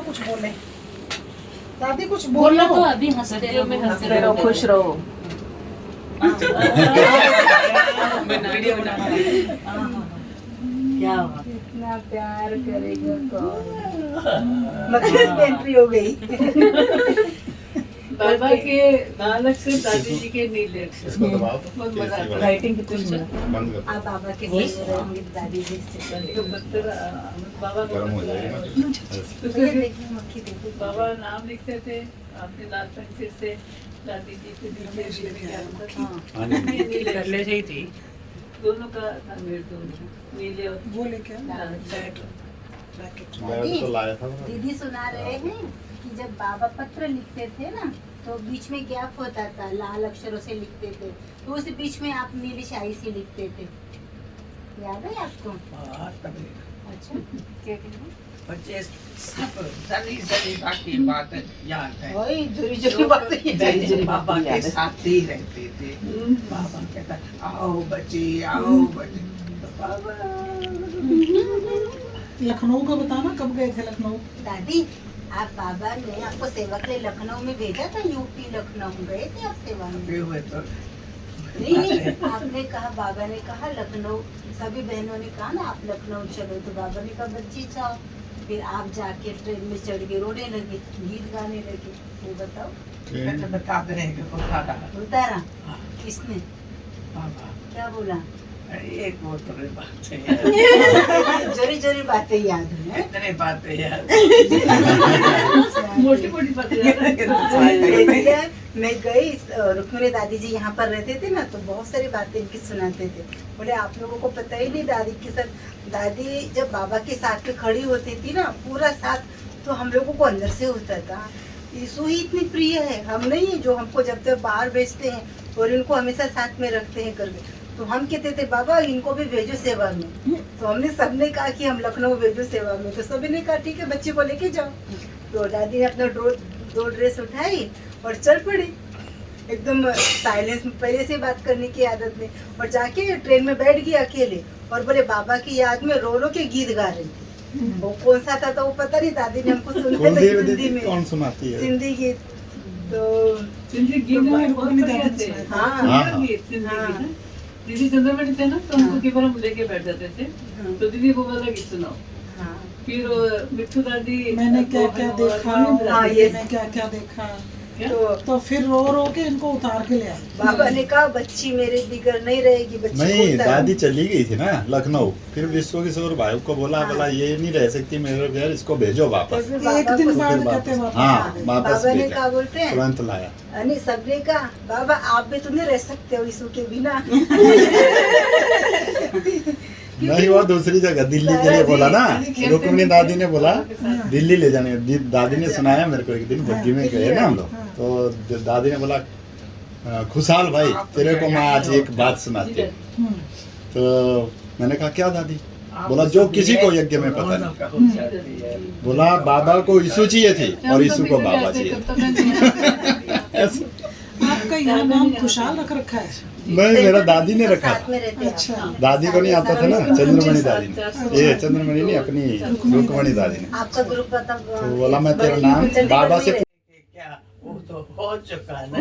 तो कुछ बोले। दादी कुछ बोलो बोलो। तो अभी हंसते रहो, खुश रहो। वीडियो बना क्या हुआ? इतना प्यार करेगा कौन। लक्ष्मी की एंट्री हो गई। बाबा के लाल अक्षर, दादी जी के नीले अक्षर। इसको दबाओ बहुत मजा आता है। राइटिंग कितनी सुंदर। बंद कर आप बाबा के सामने रहेंगे, दादी जी से। तो पत्थर बाबा को गर्म हो जाएगा तो ये देखिए मक्खी देखिए। बाबा नाम लिखते थे आपने लाल पेंसिल से, दादी जी के नीचे क्या होता था? नीले पहले से ही थी। दोनों का था मेरे दोनों, नीले और बोले क्या? लाल। रैकेट। मैं तो लाया था दीदी सुना रहे हैं कि जब बाबा पत्र लिखते थे ना तो बीच में गैप होता था, लाल अक्षरों से लिखते थे, तो उस बीच में आप नीली स्याही से लिखते थे। याद है आपको? अच्छा, क्या कह रहे हैं? बच्चे सब सनी बाकी बात याद है। वही जोरी जोरी बातें। बाबा के साथ ही रहते थे। बाबा कहता आओ बच्चे आओ बच्चे। तो बाबा लखनऊ का बताना, कब गए थे लखनऊ? दादी, आप बाबा ने आपको सेवा के लिए लखनऊ में भेजा था, यूपी लखनऊ गए थे आप सेवा में? गए हुए तो नहीं, आपने कहा, बाबा ने कहा लखनऊ, सभी बहनों ने कहा ना आप लखनऊ चलो, तो बाबा ने कहा बच्ची जाओ। फिर आप जाके ट्रेन में चढ़ के रोने लगे, गीत गाने लगे। वो बताओ, बता रहे हैं कि उतारा उतारा किसने, बाबा। क्या बोला? एक वो तो बात है जोरी जोरी बातें याद है। इतने बातें यार। मोटी मोटी पत्थर। मैं गई, रुक्मिणी दादी जी यहाँ पर रहते थे ना, तो बहुत सारी बातें इनकी सुनाते थे। बोले आप लोगों को पता ही नहीं, दादी के साथ, दादी जब बाबा के साथ में खड़ी होती थी ना, पूरा साथ तो हम लोगों को अंदर से होता था, यीशु ही इतनी प्रिय है, हम नहीं है जो हमको जब तक बाहर भेजते हैं और इनको हमेशा साथ में रखते हैं करके। तो हम कहते थे बाबा इनको भी भेजो सेवा में। तो हमने सबने कहा कि हम लखनऊ भेजो सेवा में, तो सभी ने कहा ठीक है बच्चे को लेके जाओ। तो दादी ने अपना दो ड्रेस उठाई और चल पड़ी एकदम साइलेंस में, पहले से बात करने की आदत में, और जाके ट्रेन में बैठ गई अकेले और बोले बाबा की याद में रो रो के गीत गा रही थी। वो कौन सा था तो वो पता नहीं, दादी ने हमको सुनाया था हिंदी में, कौन सुनाती है? सिंधी गीत। तो सिंधी गीत में बहुत बढ़िया थे। हाँ। गीत सिंधी हाँ। गीत। दीदी चंद्रमणि थे ना, तो उनको केवल हम लेके बैठ जाते थे, तो दीदी वो वाला गीत सुनाओ। हाँ। फिर मिट्टू दादी मैंने क्या क्या देखा, हाँ, ये मैंने क्या क्या देखा, तो तो फिर रो रो के इनको उतार के ले आए। बाबा ने कहा बच्ची मेरे बिगड़ नहीं रहेगी, बच्ची नहीं, को उतारो। दादी चली गई थी ना लखनऊ, फिर विश्व किशोर भाई को बोला बोला ये नहीं रह सकती मेरे घर, इसको भेजो तो वापस। फिर एक बाबा दिन को- बाद वापस- कहते वापस हाँ, आ गए। वापस बाबा ने भेजा। कहा बोलते हैं, तुरंत लाया। अरे सबने कहा बाबा आप भी तो नहीं रह सकते हो यीशु के बिना। नहीं, वो दूसरी जगह दिल्ली के लिए बोला ना, रुक्मिणी दादी ने बोला दिल्ली ले जाने। दादी ने सुनाया मेरे को, एक दिन बग्गी में गए ना हम लोग, तो दादी ने बोला खुशहाल भाई तेरे को मैं आज एक बात सुनाती हूँ। तो मैंने कहा क्या दादी? बोला जो किसी को यज्ञ में पता नहीं। बोला बाबा को यीशु चाहिए थी और यीशु को बाबा चाहिए। आपका यहाँ नाम खुशहाल रख रखा है? नहीं, मेरा दादी ने सब रखा साथ में रहते हैं। अच्छा। दादी को नहीं आता था ना, चंद्रमणि दादी ने, ये चंद्रमणि नहीं अपनी रुक्मिणी दादी ने। आपका ग्रुप बताओ। तो बोला मैं तेरा नाम बाबा से क्या वो तो हो चुका ना।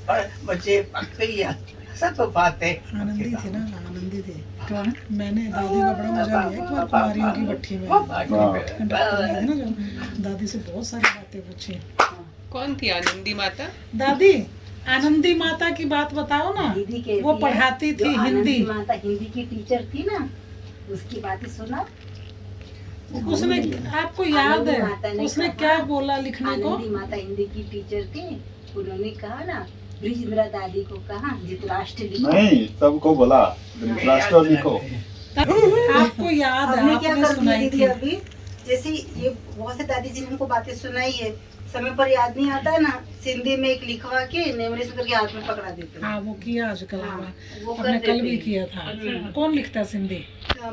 और बच्चे पक्के या सब बातें आनंदी थे ना, आनंदी थे। मैंने दादी का बड़ा मजा लिया एक बार कुमारियों की भट्टी में। कंडक्टर थे ना जो, दादी से बहुत सारी बातें पूछी। कौन थी आनंदी माता? दादी आनंदी माता की बात बताओ ना, दीदी कहती वो है, पढ़ाती जो थी आनंदी हिंदी। माता हिंदी की टीचर थी ना, उसकी बातें सुना। उसने, आपको याद आनंदी माता है ने उसने कहा- क्या बोला लिखने को? आनंदी माता हिंदी की टीचर थी, उन्होंने कहा ना ब्रिजेंद्रा दादी को कहा धृतराष्ट्र लिखो। नहीं, सबको बोला धृतराष्ट्र लिखो। आपको याद है, हमने क्या आपने कर दिया सुनाई दीदी थी। अभी, जैसे ये बहुत से दादी जी ने हमको बातें सुनाई है, समय पर याद नहीं आता ना, सिंधी में एक लिखवा के नेमरेशन करके हाथ में पकड़ा देते हैं। हाँ वो किया आजकल, हाँ, हमें वो कर हमने कल देते भी हैं। किया था। कौन लिखता है सिंधी?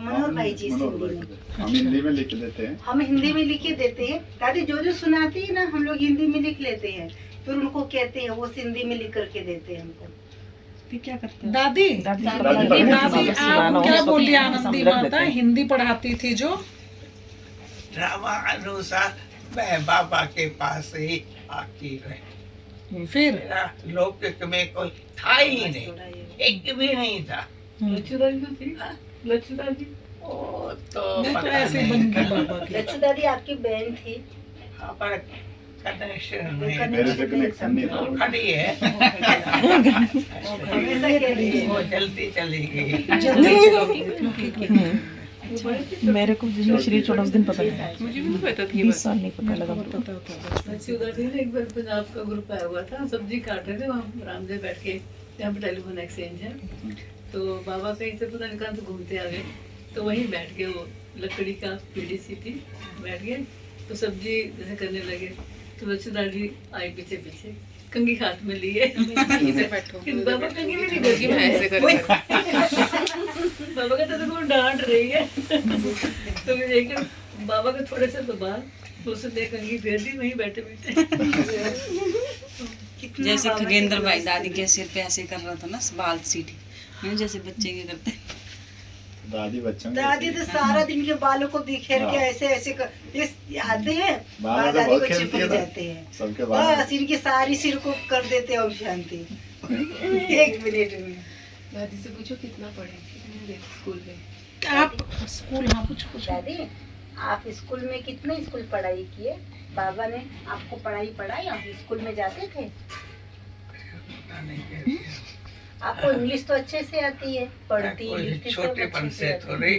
मनोहर भाई जी सिंधी में। हम हिंदी में लिख देते हैं। हम हिंदी में लिख के देते हैं, दादी जो जो सुनाती है ना हम लोग हिंदी में लिख लेते हैं, फिर उनको कहते हैं वो सिंधी में लिख करके देते हैं हमको। क्या करते हैं? दादी दादी दादी आप क्या बोली? आनंदी माता हिंदी पढ़ाती थी जो, ड्रामा अनुसार मैं बाबा के पास ही आती रही। फिर मेरा लौकिक में कोई था ही नहीं, एक भी नहीं था। लच्छू दादी तो थी, लच्छू दादी वो तो मैं तो पता ऐसे नहीं। बन गई बाबा की। लच्छू दादी आपकी बहन थी। हाँ, पर कनेक्शन नहीं, मेरे से कनेक्शन नहीं था। वो खड़ी है, हमेशा कहती है। वो जल्दी चली गई। मेरे को श्री 14 दिन पता नहीं, मुझे भी नहीं पता थी। 20 साल नहीं पता लगा। पता होता है बचपन लच्छू दादी ने एक बार पंजाब का ग्रुप आया हुआ था, सब्जी काट रहे थे वहाँ रामदेव बैठ के, यहाँ पे टेलीफोन एक्सचेंज है। तो बाबा कहीं से पता नहीं कहाँ से घूमते आ गए, तो वहीं बैठ गए, वो लकड़ी का पीढ़ी सी थी, बैठ गए तो सब्जी जैसे करने लगे। तो लच्छू दादी आई पीछे पीछे, कंघी हाथ में लिए। बाबा कंघी भी नहीं करती, मैं ऐसे कर बाबा कहते तो वो डांट रही है। तो मैं देखकर बाबा के थोड़े से तो बाद तो उसने देख कंघी फेर दी, वहीं बैठे बैठे। जैसे खगेंद्र भाई दादी के सिर पे ऐसे कर रहा था ना, बाल सीटी नहीं जैसे बच्चे के करते। दादी बच्चों दादी तो सारा दिन के बालों को बिखेर के ऐसे ऐसे कर इस आते हैं, बालों से दादी बहुत को खेलती चिपक है ना। जाते हैं। सबके बाल बस इनके सारी सिर को कर देते हैं हम शांति। 1 मिनट में। दादी से पूछो कितना पढ़े स्कूल में। आप स्कूल, हाँ पूछो पूछो। दादी आप स्कूल में कितने स्कूल पढ़ाई किए? बाबा ने आपको पढ़ाई आप स्कूल में जाते थे? पता नहीं कैसे। आपको इंग्लिश तो अच्छे से आती है, पढ़ती कोई लिखती सब छोटेपन अच्छे से से आती है। थोड़ी,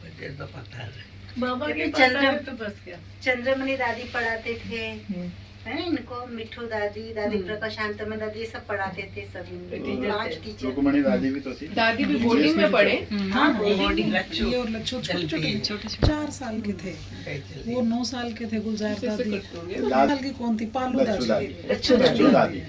मुझे तो पता नहीं। बाबा के ये पास चल रहा- आए तो बस क्या। चंद्रमणि दादी पढ़ाते थे, है ना इनको, मिठू दादी, दादी प्रकाशांतमय दादी, ये सब पढ़ाते थे सभी। टीचर 5 थे। टीचर। रुक्मणी दादी भी तो थी। दादी भी बोर्डिंग में पढ़े। हाँ बोर्डिंग लच्छू ये और लच्छू छोटे जल्दी छोटे 4 साल के थे, वो 9 साल के थे। गुलजार दादी 9 साल की कौन थी? पालू लच्छू दादी। दादी। लच्छू लच्छू दादी।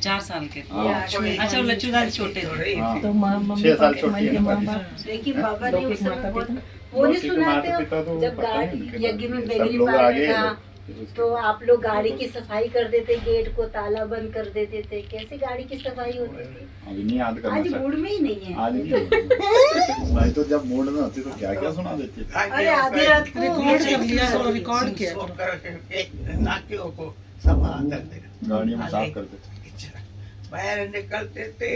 4 साल के। हाँ। अच्छा लच्छू दादी छोटे थे। थोड़ी हाँ। तो मम्मी 6 साल पापा छोटी है माँ ना बाप देखिए बाबा ने उस समय बहुत वो नहीं लौकिक सुनाते माता पिता हो, तो जब पता गाड़ी नहीं उनके यज्ञ में सब बेगली लोग पार आगे था तो आप लोग गाड़ी की सफाई कर देते, गेट को ताला बंद कर देते थे। कैसे गाड़ी की सफाई होती थी? अभी नहीं याद करना आज सर। मूड में ही नहीं है। आज नहीं होता। भाई तो जब मूड में होती तो क्या क्या सुना देती थी। अरे आधी रात को रिकॉर्ड कर लिया करो, रिकॉर्ड किया सो करो। करके नाकियों को समा कर देगा। गाड़ियों में साफ करते थे। बाहर निकलते थे,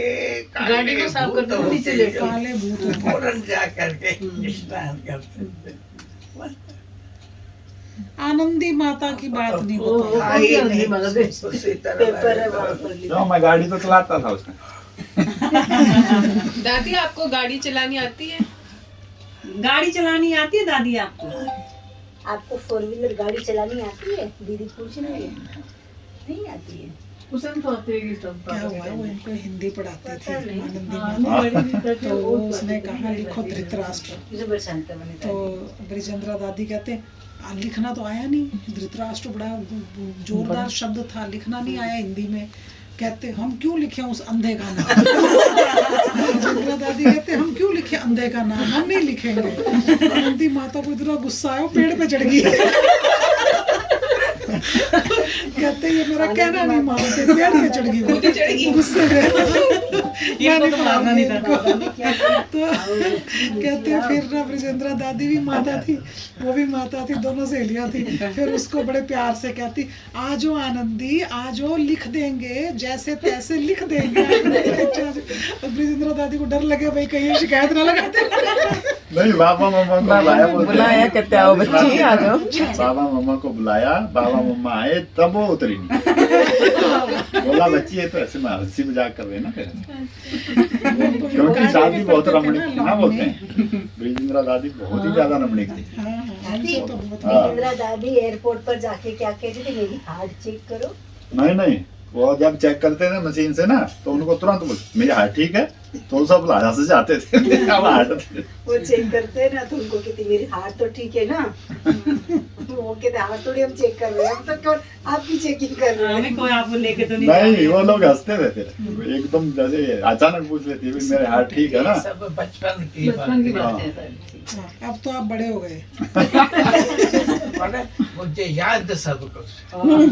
गाड़ी को साफ करते थे, नीचे लेटे। काले भूत होते। फौरन जा करके स्नान करते थे। आनंदी माता की बात नहीं ओ, बताई। ओ, आई कौन सी नहीं, मदद है? उसी तरह पेपर है वहाँ पर लिखा। क्यों मैं गाड़ी तो चलाता था उसका। दादी आपको गाड़ी चलानी आती है? गाड़ी चलानी आती है दादी आपको? आपको 4 व्हीलर गाड़ी चलानी आती है? दीदी पूछ रही है। नहीं आती है। उसन तो आते हैं सब क्या हुआ, वो इनको हिंदी पढ़ाते थे पता नहीं। आनंदी हाँ, माता। बड़ी दिक्कत है, तो वो उसने कहा लिखो धृतराष्ट्र। जुबर शांतमणि तो ब्रिजेंद्रा दादी कहते लिखना तो आया नहीं, धृतराष्ट्र बड़ा जोरदार शब्द था, लिखना नहीं आया हिंदी में। कहते हम क्यों लिखे उस अंधे का नाम। ब्रिजेंद्रा दादी कहते हम क्यों लिखे अंधे का नाम, हम नहीं लिखेंगे। आनंदी माता को इतना गुस्सा आया, वो पेड़ पे चढ़ गई। कहते ये मेरा कहना नहीं मानते, पेड़ पे चढ़ गई, वो चढ़ गई। गुस्से में। इनको तो मारना नहीं था। तो कहते फिर ना ब्रिजेंद्रा दादी भी माता थी, वो भी माता थी, दोनों सहेलियां थी। फिर उसको बड़े प्यार से कहती आजो आनंदी आजो, लिख देंगे जैसे तैसे लिख देंगे। ब्रिजेंद्रा दादी को डर लगे भाई कहीं शिकायत ना लगाते। नहीं बाबा मम्मा को बुलाया, बुलाया, कहते आओ बच्ची आ जाओ। बाबा मम्मा को बुलाया, बाबा मम्मा आए तब वो उतरी नहीं। बोला बच्ची है तो ऐसे में हंसी मजाक कर रहे हैं ना फिर। क्योंकि दादी बहुत रमणीक थी ना, बोलते हैं ब्रिजेंद्रा दादी बहुत ही ज्यादा रमणीक थी। दादी तो बहुत ब्रिजेंद्रा दादी एयरपोर्ट पर जाके क्या कहती थी, मेरी हार्ट चेक करो। नहीं वो जब चेक करते थे मशीन से ना तो उनको तुरंत बोल मेरी हार्ट ठीक है, तो सब लाजा से जाते थे। अब हार्ट वो चेक करते हैं ना तो उनको कहती मेरी हार्ट तो ठीक है ना। वो कहते हार्ट थोड़ी हम चेक कर रहे हैं, हम तो केवल आपकी चेकिंग कर रहे हैं। हमें कोई आपको लेके तो नहीं नहीं वो लोग हंसते थे फिर एकदम, जैसे अचानक पूछ लेती है मेरे हार्ट ठीक है ना। सब बचपन की बचपन की बात बात है सारी। अब तो आप बड़े हो गए। है। वो मुझे याद सब कुछ।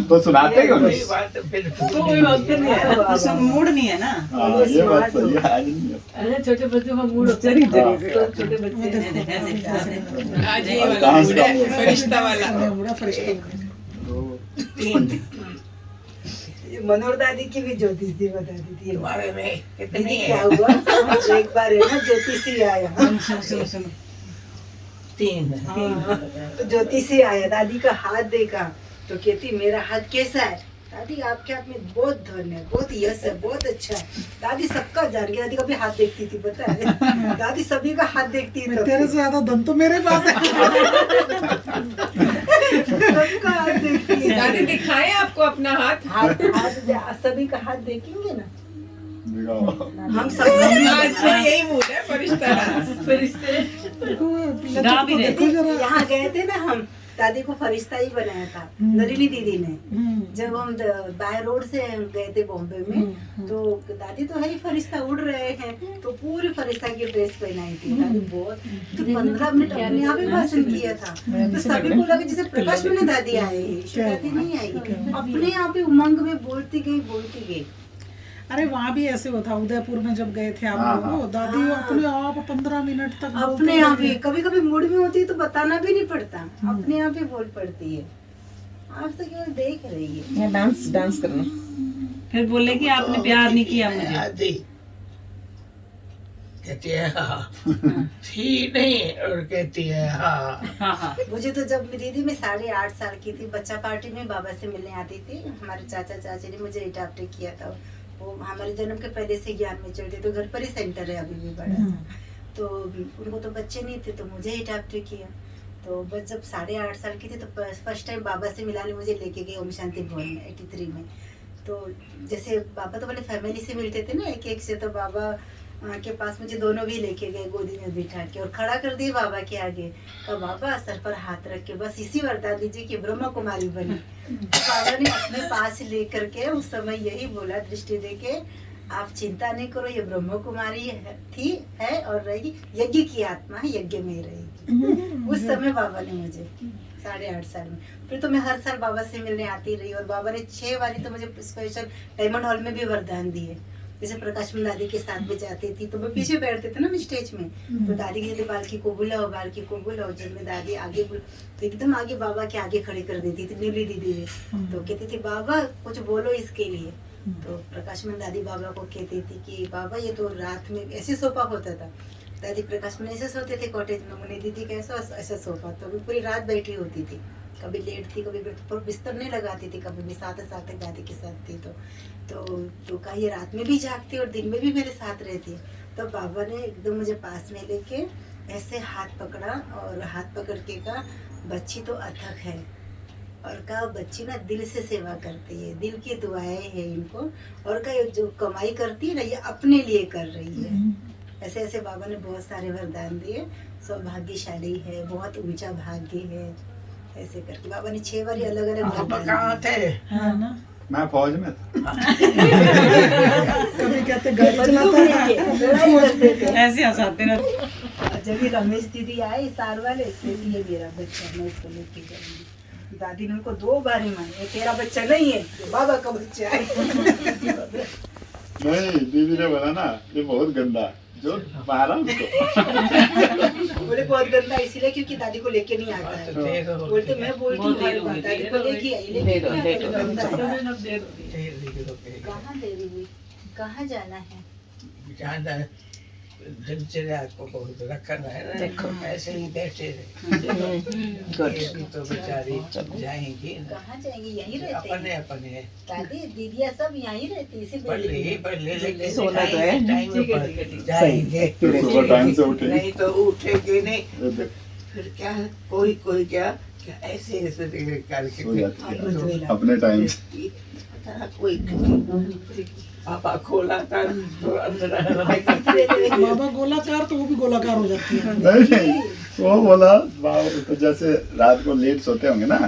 तो सुनाते क्यों कोई नहीं? बात फिर तो कोई वक्त नहीं है, उसमें मूड नहीं है ना। हाँ, ये बात सही है, आज नहीं है। अरे छोटे बच्चों का मूड होता है जरी जरी हाँ। से तो छोटे बच्चे आज ये और वाला डांस मूड का है, मूड है। फरिश्ता वाला। बड़ा फरिश्ता ये मनोहर दादी की भी ज्योतिष दी बता दी थी। तुम्हारे में कितनी दीदी है? क्या हुआ, एक बार है ना ज्योतिषी आया, सुनो 3। तो ज्योतिषी आया, दादी का हाथ देखा तो कहती मेरा हाथ कैसा है? दादी आपके हाथ में बहुत धन है, बहुत यश है, बहुत अच्छा है। दादी सबका जान गई, दादी कभी हाथ देखती थी पता है, दादी सभी का हाथ देखती मैं थी, तेरे से ज्यादा धन तो मेरे पास है। सबका हाथ देखती है। दादी दिखाए आपको अपना हाथ। हाथ सभी का हाथ देखेंगे ना, दिखाओ। हम सब आज तो यही मूड है, फरिश्ता डांस। फरिश्ते गा भी रहे देखो जरा। यहाँ गए थे ना हम, दादी को फरिश्ता ही बनाया था नलिनी दीदी ने। जब हम बाय रोड से गए थे बॉम्बे में, तो दादी तो है ही फरिश्ता उड़ रहे हैं, तो पूरी फरिश्ता की ड्रेस पहनाई थी दादी बहुत। तो 15 मिनट अपने आप ही भाषण किया था, तो सभी को लगा जैसे प्रकाश में दादी आई है, दादी नहीं आई, अपने आप ही उमंग में बोलती गई। अरे वहाँ भी ऐसे होता, उदयपुर में जब गए थे आप हाँ, लोग, दादी अपने आप 15 मिनट तक बोलते अपने आप ही रहे। कभी कभी मूड में होती है तो बताना भी नहीं पड़ता, अपने आप ही बोल पड़ती है। आप तो केवल देख रही है। ये डांस डांस करना। फिर बोले कि आपने प्यार नहीं किया मुझे। आदि कहती है हाँ, थी नहीं और कहती है हाँ। हाँ हाँ मुझे तो जब मेरी दीदी मैं 8.5 साल की थी, बच्चा पार्टी में बाबा से मिलने आती थी, हमारे चाचा चाची ने मुझे अडॉप्ट किया था। वो हमारे जन्म के पहले से ज्ञान में चढ़ते, तो घर पर ही सेंटर है अभी भी बड़ा सा। तो उनको तो बच्चे नहीं थे, तो मुझे अडॉप्ट किया। तो बस जब 8.5 साल की थी तो फर्स्ट टाइम बाबा से मिलाने मुझे लेके गए ओम शांति भवन में 83 में। तो जैसे बाबा तो बोले फैमिली से मिलते थे ना एक एक से, तो बाबा के पास मुझे दोनों भी लेके गए, गोदी में बिठा के और खड़ा कर दिए बाबा के आगे। तो बाबा सर पर हाथ रख के बस इसी वरदान दीजिए कि ब्रह्म कुमारी बनी। तो बाबा ने अपने पास लेकर के उस समय यही बोला दृष्टि देके, आप चिंता नहीं करो, ये ब्रह्म कुमारी है और रहेगी, यज्ञ की आत्मा है, यज्ञ में ही रहेगी। उस समय बाबा ने मुझे 8.5 साल में, फिर तो मैं हर साल बाबा से मिलने आती रही, और बाबा ने 6 बारी तो मुझे स्पेशल डायमंड हॉल में भी वरदान दिए। जैसे प्रकाश में दादी के साथ में जाती थी तो मैं पीछे बैठते थे ना मैं स्टेज में, तो दादी कहती बालकी को बुलाओ, बालकी को बुलाओ। जब मैं दादी आगे तो एकदम आगे बाबा के आगे खड़ी कर देती थी नीली दीदी ने, तो कहती थी बाबा कुछ बोलो इसके लिए। तो प्रकाश में दादी बाबा को कहती थी कि बाबा ये तो रात में ऐसे सोफा होता था, दादी प्रकाश में ऐसे सोते थे कॉटेज में, मुन्नी दीदी कैसा ऐसा सोफा, तो अभी पूरी रात बैठी होती थी, कभी लेट थी कभी पर बिस्तर नहीं लगाती थी, कभी भी साथ दादी के साथ थी। तो कहा ये रात में भी जागती और दिन में भी मेरे साथ रहती। तो बाबा ने एकदम मुझे पास में लेके ऐसे हाथ पकड़ा और हाथ पकड़ के कहा बच्ची तो अथक है, और कहा बच्ची ना दिल से सेवा करती है, दिल की दुआएं हैं इनको, और कहा जो कमाई करती है ना ये अपने लिए कर रही है। ऐसे ऐसे बाबा ने बहुत सारे वरदान दिए, सौभाग्यशाली है, बहुत ऊंचा भाग्य है, ऐसे करके बाबा ने 6 बारी अलग अलग आप कहाँ थे? हाँ ना, मैं फौज में था। कभी कहते गाड़ी चलाता है। ऐसे हंसाते ना। जब ये रमेश दीदी आए सार वाले, कहती ये मेरा बच्चा, मैं इसको लेके जाऊंगी। दादी ने उनको 2 बार ही माने, तेरा बच्चा नहीं है, ये बाबा का बच्चा है। नहीं, दीदी ने बोला ना ये बहुत गंदा, जो मारा उसको। बोले बहुत गंदा इसीलिए क्योंकि दादी को लेके नहीं आता है। बोलते मैं बोलती हूँ हर बार, दादी को लेके आई, लेके नहीं आता तो गंदा है। कहाँ दे रही, कहाँ जाना है? ज्यादा दिनचर्या को बहुत रखना है ना, ऐसे ही बैठे रहे। ये भी तो बेचारी जाएंगी ना, कहाँ जाएंगी, यहीं रहते अपने हैं अपने दादी दीदिया सब यहीं रहती, इसी बिल्डिंग पढ़ ले लेकिन सोना तो है। टाइम पर जाएंगे, सुबह टाइम से उठे। नहीं तो उठेगी नहीं, ये देख, फिर क्या कोई कोई क्या ऐसे ऐसे करके सो जाती है अपने टाइम से। पता कोई पापा खोला था तो अंदर बाबा गोलाकार तो वो भी गोलाकार हो जाती है। नहीं, वो बोला बाबा तो जैसे रात को लेट सोते होंगे ना,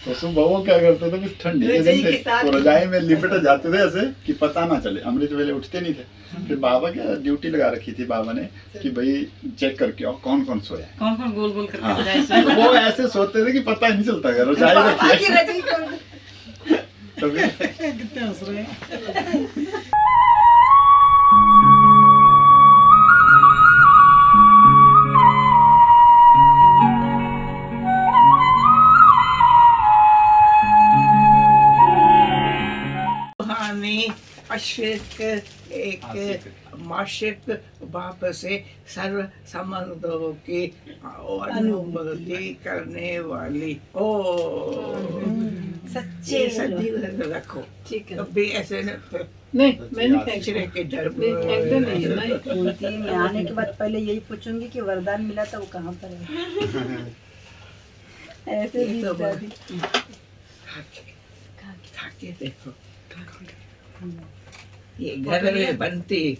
तो सुबह वो क्या करते थे कि ठंडी के दिन थे तो रजाई में लिपट जाते थे ऐसे कि पता ना चले। अमृत वेले उठते नहीं थे। फिर बाबा क्या ड्यूटी लगा रखी थी बाबा ने कि भाई चेक करके आओ कौन कौन सोया है। कौन कौन गोल गोल करके हाँ। रजाई तो वो ऐसे सोते थे कि पता ही नहीं चलता है रजाई रखी है। तभी कितने हंस रहे हैं। रूहानी अशिक एक माशिक बाप से सर्व संबंधों की अनुभूति करने वाली हो। सच्चे ये सच्ची रखो, ठीक है। कभी ऐसे न नहीं मैंने फेंक पिछड़े के डर फेंकते नहीं है, नहीं। बोलती है, मैं आने के बाद पहले यही पूछूंगी कि वरदान मिला था वो कहाँ पर है। ऐसे भी दादी खाके देखो, ये घर में बनती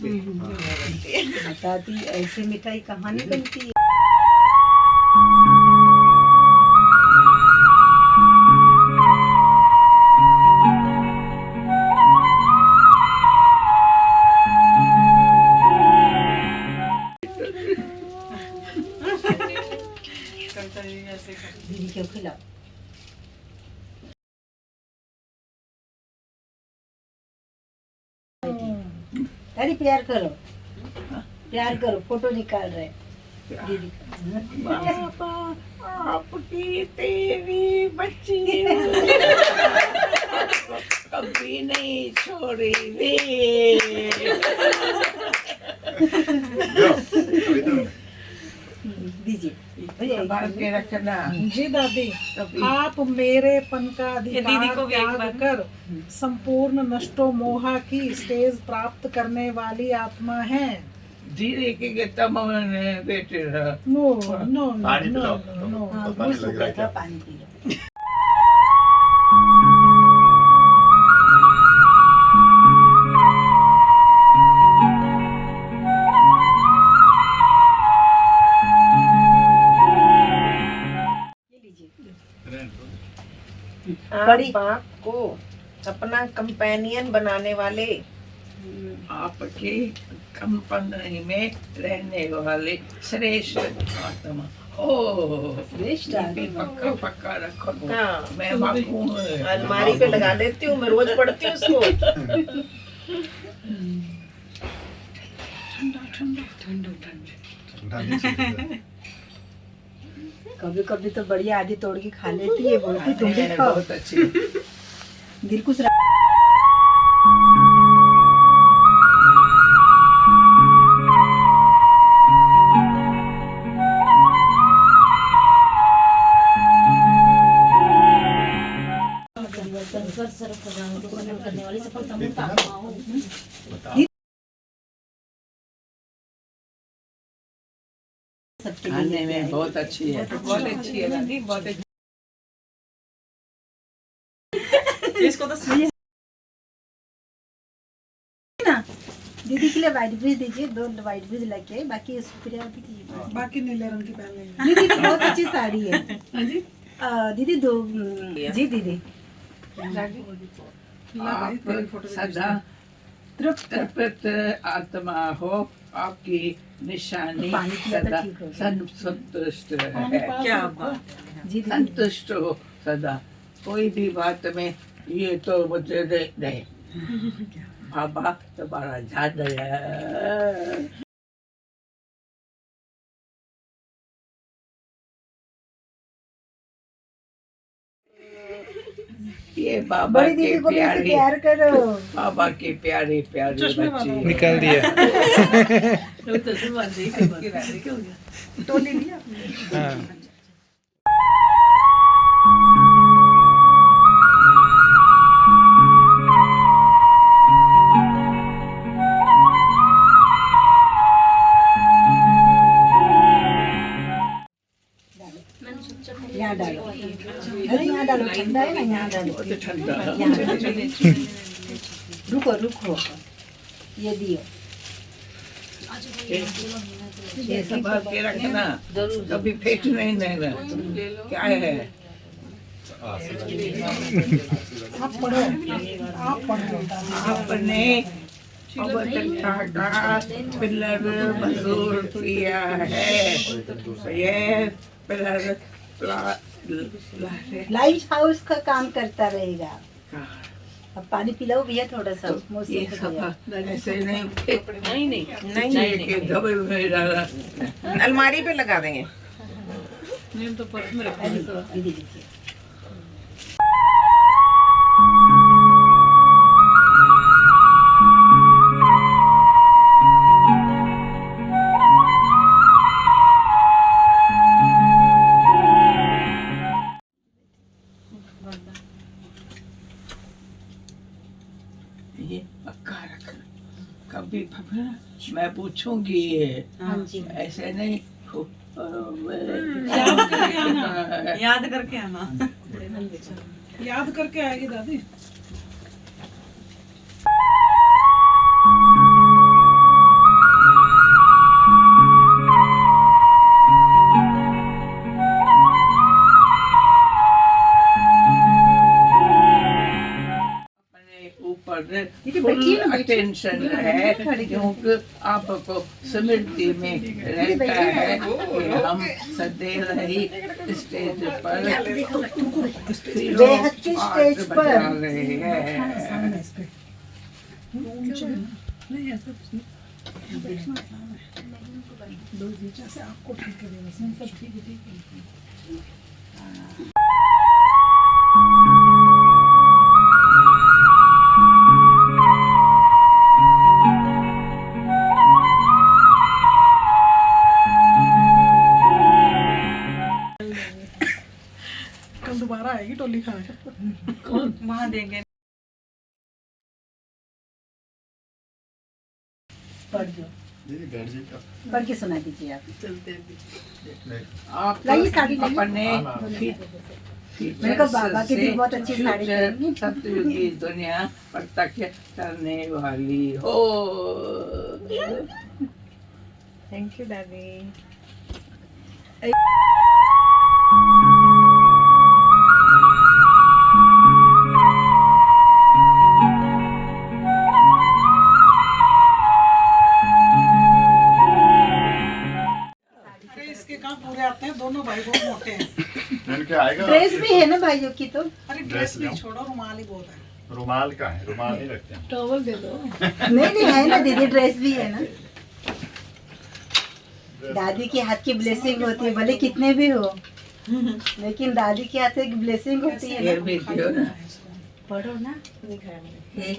दादी ऐसे मिठाई कहाँ नहीं बनती है। दीदी क्यों खिलाओ। अरे प्यार करो फोटो निकाल रहे दीदी। पापा आपकी तेरी बच्ची कभी नहीं छोड़ी रे। दीजिए संभाल के रखना। जी दादी, कभी आप मेरेपन का ये दीदी को अधिकार भी एक त्याग बार। कर संपूर्ण नष्टो मोहा की स्टेज प्राप्त करने वाली आत्मा है। धीरे के तम बेटे रहा। नो नो पानी नो पिलाओ। No no. हाँ पता वो नहीं लग रहा सूखा था क्या। पानी पी लो। ये लीजिए। आप बाप को अपना कंपेनियन बनाने वाले आपके कंपनी में रहने वाले श्रेष्ठ आत्मा। ओ श्रेष्ठ आत्मा। पक्का पक्का रखो। हाँ। मैं माखूं अलमारी पे लगा देती हूँ, मैं रोज पढ़ती हूँ उसको। ठंडा नहीं चाहिए। कभी कभी तो बढ़िया आधी तोड़ के खा लेती है। बोलती तुम भी खाओ। बहुत अच्छी। दिल कुछ सबके लिए खाने में बहुत अच्छी है। बहुत अच्छी है दादी, बहुत अच्छी। इसको तो सही ना। दीदी के लिए व्हाइट ब्रिज दीजिए, 2 व्हाइट ब्रिज लेके आए, बाकी प्रिया भी दीजिए। बाकी नीले रंग की पहन लेंगे। दीदी की बहुत अच्छी साड़ी है। दीदी दो जी दीदी आप सदा तृप्त आत्मा हो, आपकी निशानी पानी पिया तो सदा ठीक हो गया। संतुष्ट पानी है। पास क्या रखो। बात है। जी दीदी संतुष्ट हो सदा, कोई भी बात में ये तो मुझे दे दे। बाबा तुम्हारा ध्यान है। ये बाबा बड़ी के दीदी को भी ऐसे प्यारे, प्यार करो। बाबा के प्यारे प्यारे चश्मे बच्चे। वाला। निकाल दिया। तो तस्वीर बांध दी, क्या बात है, क्या हो गया? तो ले लिया आपने? हाँ। यहाँ डालो। अरे यहाँ डालो, ठंडा है ना, यहाँ डालो। बहुत ठंडा। यहाँ डालो। रुको रुको, ये दियो। ये संभाल के रखना, कभी फेंक नहीं देना। क्या है आप पढ़ो, आप पढ़ो दादी। आपने का पिलर मंजूर किया है। ये पिलर लाइट हाउस का काम करता रहेगा। अब पानी पिलाओ भैया थोड़ा सा, मौसम ये हो सब गया। ऐसे नहीं नहीं के दबे में डाला। अलमारी पे लगा देंगे। नहीं तो पर्स में रखेंगे तो ये दे दीजिए। ये पक्का रख, कभी मैं पूछूंगी ये हाँ जी। ऐसे नहीं। याद करके आना। याद करके आएगी दादी। ऊपर दीदी बैठिए ना, बैठिए। टेंशन है क्योंकि आपको स्मृति में रहता है कि हम सदैव ही स्टेज पर बेहद की स्टेज पर। बजा रहे हैं। सामने इस पे ऊंचा है ना? नहीं ऐसा कुछ नहीं, बैठना आसान है। दो जीचा से आपको ठीक है, बस हम सब ठीक है, ठीक है। कल दोबारा आएगी टोली खा के। वहाँ देंगे। पढ़ दो, दीदी बैठ जाइए। पढ़ के सुना दीजिए आप। आप लाइए साड़ी लाइए। अपने मेरे को बाबा की भी बहुत अच्छी साड़ी पहनी। सतयुगी दुनिया प्रत्यक्ष करने वाली हो। थैंक यू दादी। अरे इसके कहाँ पूरे आते हैं, दोनों भाई बहुत मोटे हैं। इनके आएगा। ड्रेस भी है ना भाइयों की तो। अरे ड्रेस नहीं छोड़ो, रुमाल ही बहुत है। रुमाल का है, रुमाल नहीं रखते हैं। टॉवल दे दो। नहीं है ना दीदी, ड्रेस भी है ना। दादी के हाथ की ब्लेसिंग होती है, भले कितने भी हो, लेकिन दादी के हाथ की ब्लेसिंग होती है ये ना। भी दियो ना। पढ़ो ना। ये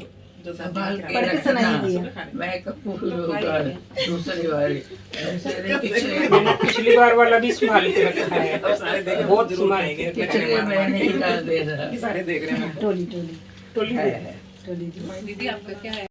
संभाल के पढ़ के रखना। सुनाइए। मैं कपूर होगा दूसरी बारी ऐसे नहीं पिछली बार वाला भी संभाल के रखा है। बहुत संभाल के पिछले में नहीं डाल दे रहा सारे देख रहे हैं। टोली टोली टोली है। टोली। दीदी आपका क्या है?